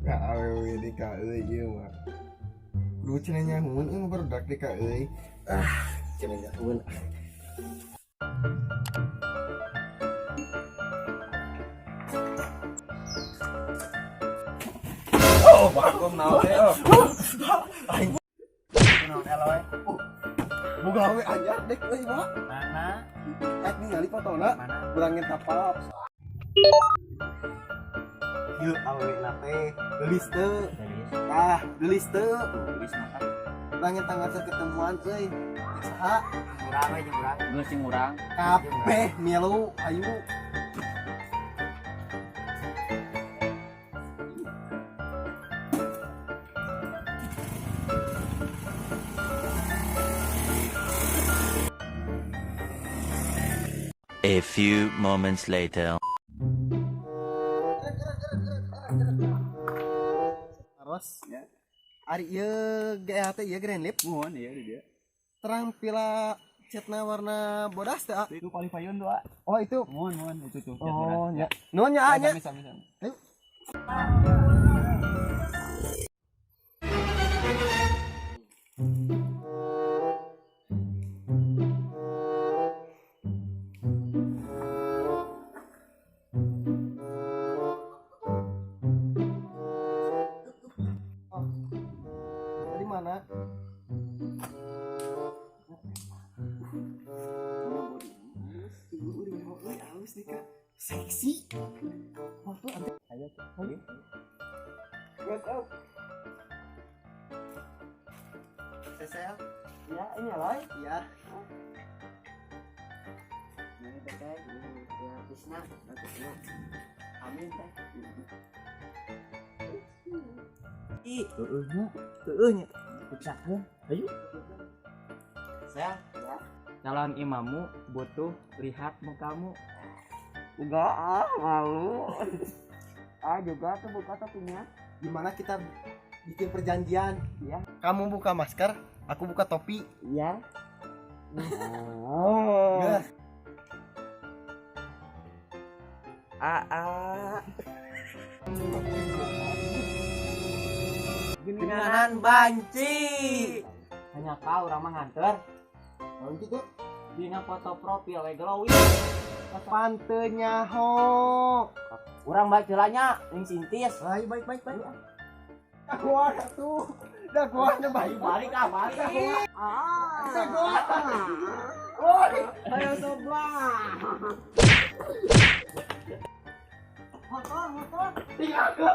Ka awewe di ka euy ieu mah. Kudu cenah nyahoun barudak di ka euy. Cenah nyahoun. Oh, bagom naon teh. Aing naon eloy. Boga we aja dek euy mah. Mana? Ningali fotona. Mana? Kurangin tapap. Yuk awewe na teh. Geulis teu. Tah, geulis teu. Gelis makan. Kurangin tanggal ketemuan euy. Saha? Murang we jeung urang. Geus jeung urang. Kabeh milu ayu. A few moments later. Terus ya. Ari ieu GA teh ieu Grand Lip. Muhun ieu di dieu. Terang pila catna warna bodas teh. Itu Qualifyun 2. Oh itu. Muhun itu tuh. Oh nya. Nuhun nya nya. Sami. Ayo. Dari mana? Seksi. Oh tuh ada. Ayo tuh. What's up? Sesel. Ya, ini Aloy. Ya. Ini teh ya Tisna. Amin teh. Heueuh nya. Piksakeun. Ayo. Saya ya. Calon imammu butuh lihat mukamu. Enggak malu. Juga tuh buka topinya. Gimana kita bikin perjanjian? Ya. Kamu buka masker, aku buka topi. Iya. Oh. Geningan banci. Hanya kau orang mah nganter. Kalau gitu Dina foto profil we glowing. pantenya ho. Urang bae ceulanya ning sintis. Baik. Dakwah tuh. Dakwahnya baik. Balik. Dakwah. Woi, Ayo sebelah. motor. Tinggal ke.